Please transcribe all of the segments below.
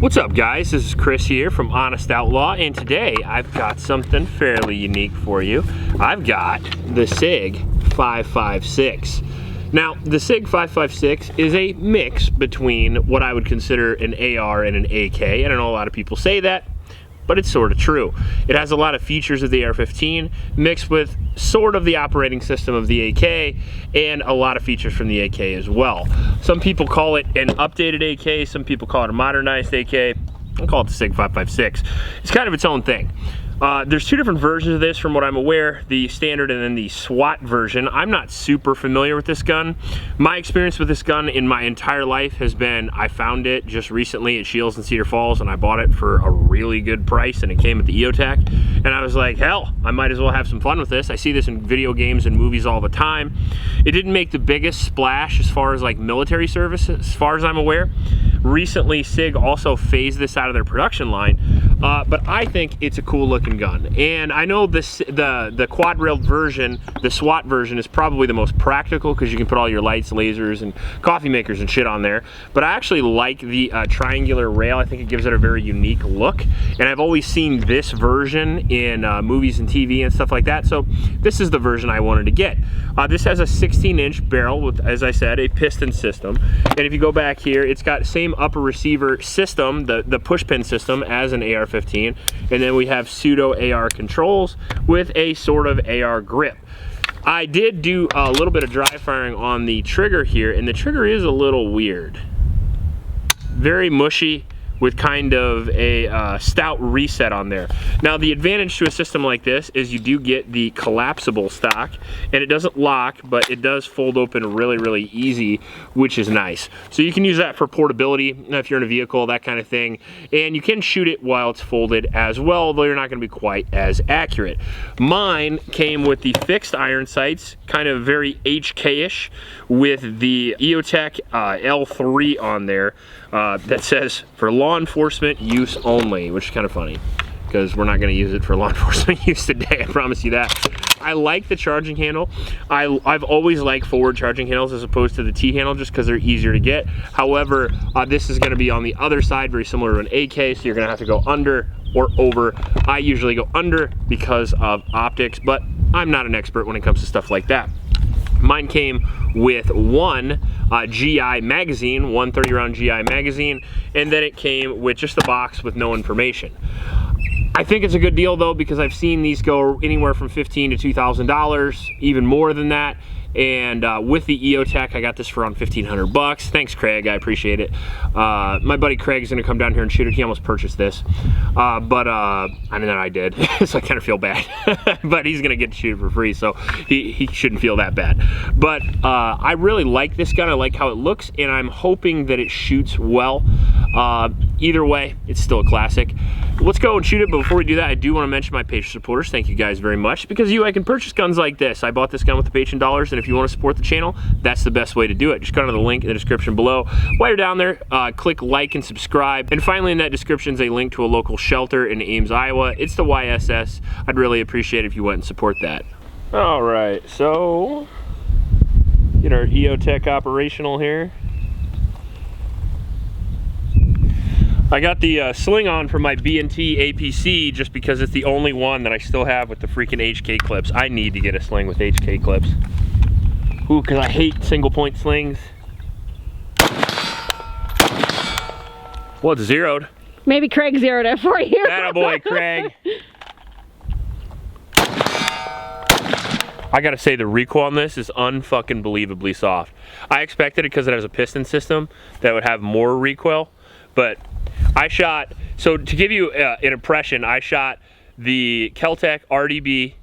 What's up, guys? This is Chris here from Honest Outlaw, and today I've got something fairly unique for you. I've got the SIG 556. Now, the SIG 556 is a mix between what I would consider an AR and an AK. I know a lot of people say that, but it's sort of true. It has a lot of features of the AR-15 mixed with sort of the operating system of the AK and a lot of features from the AK as well. Some people call it an updated AK, some people call it a modernized AK. I call it the SIG 556. It's kind of its own thing. There's two different versions of this from what I'm aware, the standard and then the SWAT version. I'm not super familiar with this gun. My experience with this gun in my entire life has been, I found it just recently at Shields in Cedar Falls and I bought it for a really good price and it came with the EOTech. And I was like, hell, I might as well have some fun with this. I see this in video games and movies all the time. It didn't make the biggest splash as far as like military service, as far as I'm aware. Recently, SIG also phased this out of their production line, but I think it's a cool looking gun. And I know this, the quad-railed version, the SWAT version, is probably the most practical because you can put all your lights, lasers, and coffee makers and shit on there. But I actually like the triangular rail. I think it gives it a very unique look. And I've always seen this version in movies and TV and stuff like that. So this is the version I wanted to get. This has a 16-inch barrel with, as I said, a piston system. And if you go back here, it's got same upper receiver system, the push pin system as an AR-15. And then we have pseudo AR controls with a sort of AR grip. I did do a little bit of dry firing on the trigger here, and the trigger is a little weird. Very mushy, with kind of a stout reset on there. Now, the advantage to a system like this is you do get the collapsible stock, and it doesn't lock, but it does fold open really, really easy, which is nice. So you can use that for portability if you're in a vehicle, that kind of thing. And you can shoot it while it's folded as well, though you're not gonna be quite as accurate. Mine came with the fixed iron sights, kind of very HK-ish, with the EOTech L3 on there that says for law enforcement use only, which is kind of funny because we're not going to use it for law enforcement use today, I promise you that. I like the charging handle. I've always liked forward charging handles as opposed to the T-handle just because they're easier to get. However, this is going to be on the other side, very similar to an AK, so you're going to have to go under or over. I usually go under because of optics, but I'm not an expert when it comes to stuff like that. Mine came with one GI magazine, one 30-round GI magazine, and then it came with just the box with no information. I think it's a good deal though, because I've seen these go anywhere from $1,500 to $2,000, even more than that. And with the EOTech, I got this for around 1,500 bucks. Thanks, Craig, I appreciate it. My buddy Craig's gonna come down here and shoot it. He almost purchased this, I mean, I did, so I kind of feel bad. But he's gonna get to shoot it for free, so he shouldn't feel that bad. But I really like this gun. I like how it looks, and I'm hoping that it shoots well. Either way, it's still a classic. Let's go and shoot it, but before we do that, I do want to mention my Patreon supporters. Thank you guys very much. Because I can purchase guns like this. I bought this gun with the Patreon dollars, and if you want to support the channel, that's the best way to do it. Just go to the link in the description below. While you're down there, click like and subscribe. And finally, in that description is a link to a local shelter in Ames, Iowa. It's the YSS. I'd really appreciate it if you went and support that. All right, so get our EOTech operational here. I got the sling on for my B&T APC just because it's the only one that I still have with the freaking HK clips. I need to get a sling with HK clips. Ooh, because I hate single point slings. Well, it's zeroed. Maybe Craig zeroed it for you. Attaboy, Craig. I gotta say, the recoil on this is unfucking believably soft. I expected it because it has a piston system that would have more recoil, but I shot, so to give you an impression, I shot the Keltec RDB,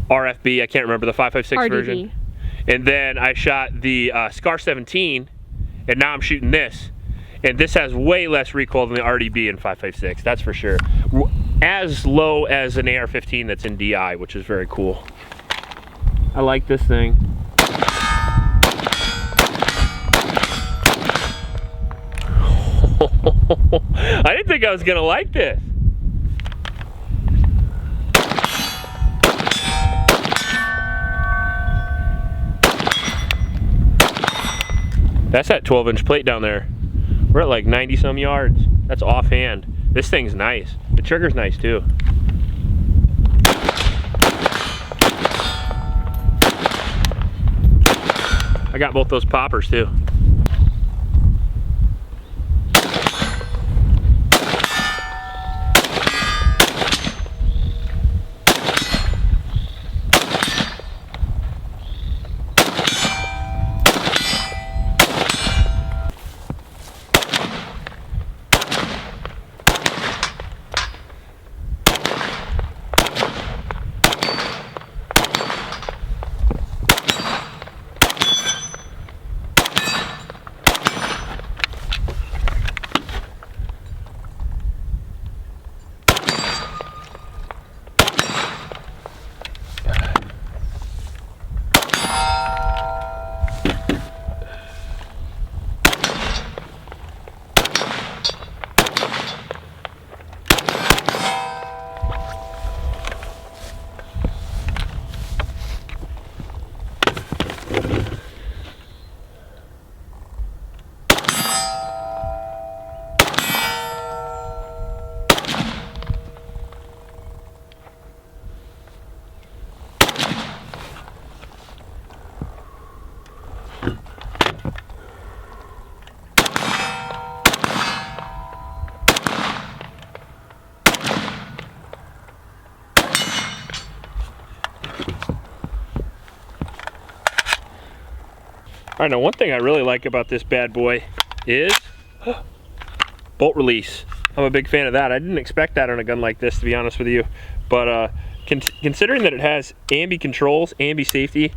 RFB, I can't remember the 556 RDB version. And then I shot the Scar 17, and now I'm shooting this. And this has way less recoil than the RDB in 556, that's for sure. As low as an AR-15 that's in DI, which is very cool. I like this thing. I didn't think I was gonna like this. That's that 12-inch plate down there. We're at like 90 some yards. That's offhand. This thing's nice. The trigger's nice too. I got both those poppers too. All right, now one thing I really like about this bad boy is bolt release. I'm a big fan of that. I didn't expect that on a gun like this, to be honest with you. But considering that it has ambi controls, ambi safety,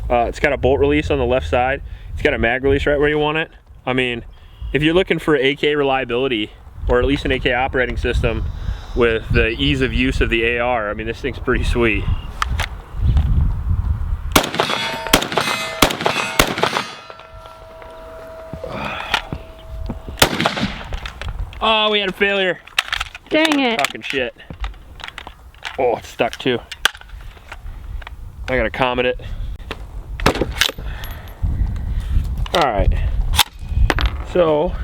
it's got a bolt release on the left side. It's got a mag release right where you want it. I mean, if you're looking for AK reliability, or at least an AK operating system with the ease of use of the AR, I mean, this thing's pretty sweet. Oh, we had a failure. Dang it. Talking shit. Oh, it's stuck too. I gotta comet it. All right. So,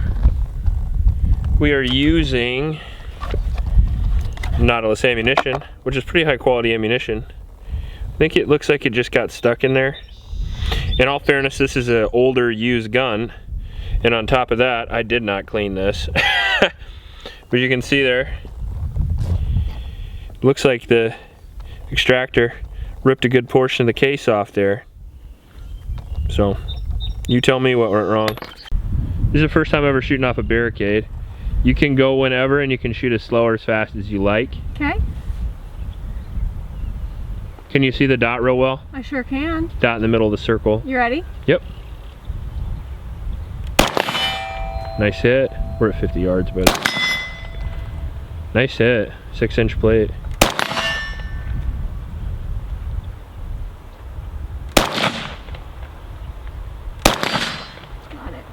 we are using Nautilus ammunition, which is pretty high quality ammunition. I think it looks like it just got stuck in there. In all fairness, this is an older used gun. And on top of that, I did not clean this. But you can see there, looks like the extractor ripped a good portion of the case off there. So, you tell me what went wrong. This is the first time ever shooting off a Barricade. You can go whenever and you can shoot as slow or as fast as you like. Okay. Can you see the dot real well? I sure can. Dot in the middle of the circle. You ready? Yep. Nice hit. We're at 50 yards, but nice hit. 6-inch plate. Got it.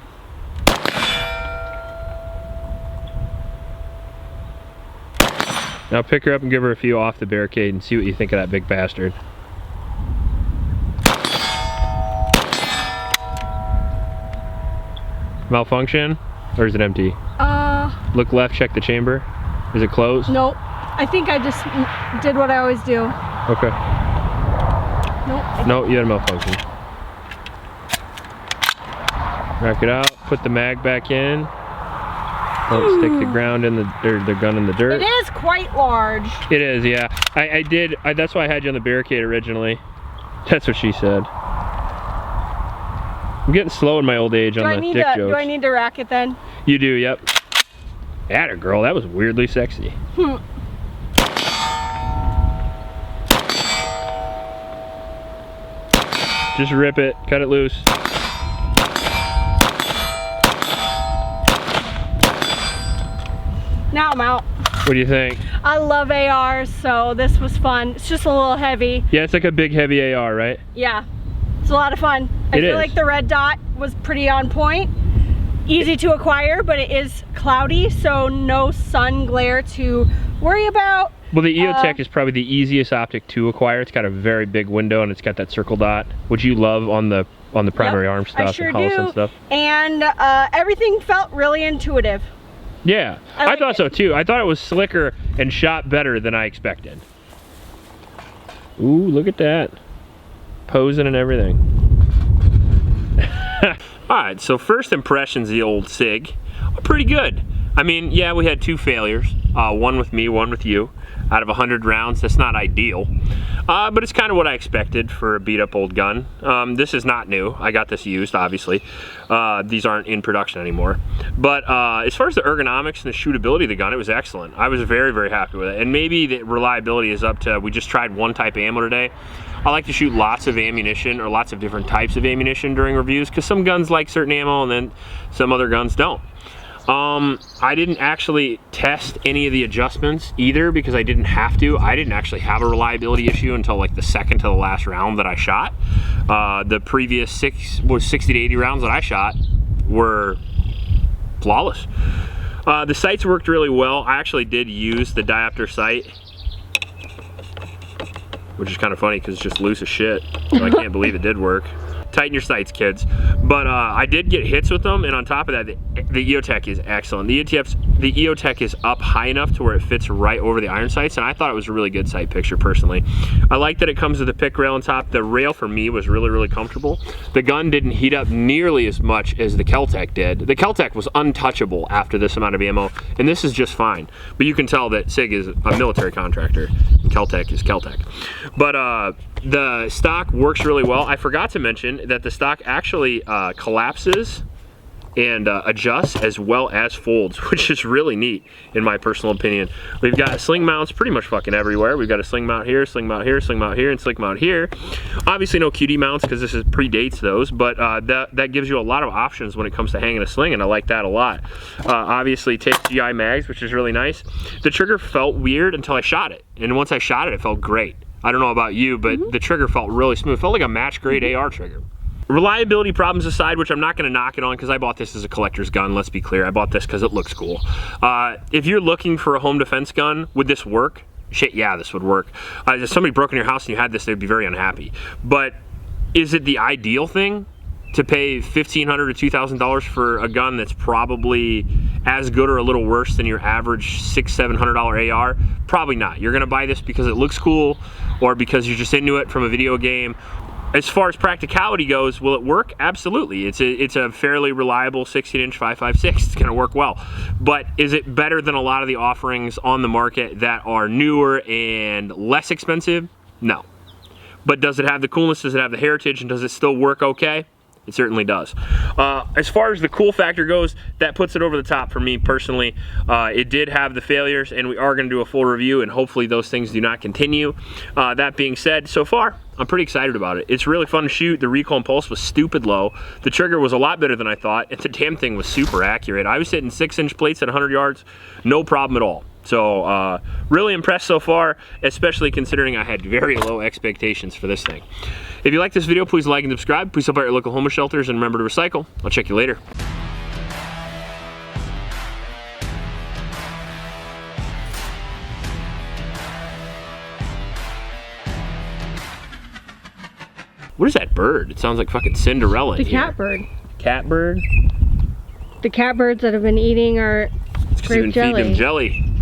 Now pick her up and give her a few off the Barricade and see what you think of that big bastard. Malfunction? Or is it empty? Look left, check the chamber. Is it closed? Nope. I think I just did what I always do. Okay. Nope. No, you had a malfunction. Rack it out, put the mag back in. Don't stick the ground in the gun in the dirt. It is quite large. It is, yeah. That's why I had you on the Barricade originally. That's what she said. I'm getting slow in my old age on the dick jokes. Do I need to rack it then? You do, yep. Atta girl, that was weirdly sexy. Just rip it, cut it loose. Now I'm out. What do you think? I love ARs, so this was fun. It's just a little heavy. Yeah, it's like a big heavy AR, right? Yeah, it's a lot of fun. I feel like the red dot was pretty on point. Easy to acquire, but it is cloudy, so no sun glare to worry about. Well, the EOTech is probably the easiest optic to acquire. It's got a very big window and it's got that circle dot, which you love on the primary arm stuff I sure and Hollis and do. stuff. And everything felt really intuitive. Yeah, I thought so too. I thought it was slicker and shot better than I expected. Ooh, look at that. Posing and everything. Alright, so first impressions of the old SIG are pretty good. I mean, yeah, we had 2 failures. One with me, one with you. Out of 100 rounds, that's not ideal. But it's kind of what I expected for a beat up old gun. This is not new. I got this used, obviously. These aren't in production anymore. But as far as the ergonomics and the shootability of the gun, it was excellent. I was very, very happy with it. And maybe the reliability is up to, we just tried one type of ammo today. I like to shoot lots of ammunition or lots of different types of ammunition during reviews because some guns like certain ammo and then some other guns don't. I didn't actually test any of the adjustments either because I didn't have to. I didn't actually have a reliability issue until like the second to the last round that I shot. The previous 60 to 80 rounds that I shot were flawless. The sights worked really well. I actually did use the diopter sight, which is kind of funny because it's just loose as shit. So I can't believe it did work. Tighten your sights, kids. But I did get hits with them, and on top of that, the EOTech is excellent. The EOTech is up high enough to where it fits right over the iron sights, and I thought it was a really good sight picture personally. I like that it comes with a pick rail on top. The rail for me was really, really comfortable. The gun didn't heat up nearly as much as the Kel-Tec did. The Kel-Tec was untouchable after this amount of ammo, and this is just fine. But you can tell that SIG is a military contractor. Kel-Tec is Kel-Tec. But the stock works really well. I forgot to mention that the stock actually collapses and adjusts as well as folds, which is really neat in my personal opinion. We've got sling mounts pretty much fucking everywhere. We've got a sling mount here, sling mount here, sling mount here, and sling mount here. Obviously no QD mounts because this predates those, but that gives you a lot of options when it comes to hanging a sling, and I like that a lot. Obviously takes GI mags, which is really nice. The trigger felt weird until I shot it, and once I shot it, it felt great. I don't know about you, but the trigger felt really smooth. It felt like a match grade AR trigger. Reliability problems aside, which I'm not going to knock it on because I bought this as a collector's gun, let's be clear. I bought this because it looks cool. If you're looking for a home defense gun, would this work? Shit, yeah, this would work. If somebody broke in your house and you had this, they'd be very unhappy. But is it the ideal thing to pay $1,500 to $2,000 for a gun that's probably as good or a little worse than your average $600-700 AR? Probably not. You're gonna buy this because it looks cool or because you're just into it from a video game. As far as practicality goes, will it work? Absolutely. It's a fairly reliable 16-inch 5.56. It's gonna work well. But is it better than a lot of the offerings on the market that are newer and less expensive? No. But does it have the coolness? Does it have the heritage? And does it still work okay? It certainly does. As far as the cool factor goes, that puts it over the top for me personally. It did have the failures, and we are going to do a full review, and hopefully those things do not continue. That being said, so far, I'm pretty excited about it. It's really fun to shoot. The recoil and pulse was stupid low. The trigger was a lot better than I thought, and the damn thing was super accurate. I was hitting 6-inch plates at 100 yards, no problem at all. So really impressed so far, especially considering I had very low expectations for this thing. If you like this video, please like and subscribe. Please help out your local homeless shelters and remember to recycle. I'll check you later. What is that bird? It sounds like fucking Cinderella. The catbird. Catbird? The catbirds that have been eating our grape jelly. Feed them jelly.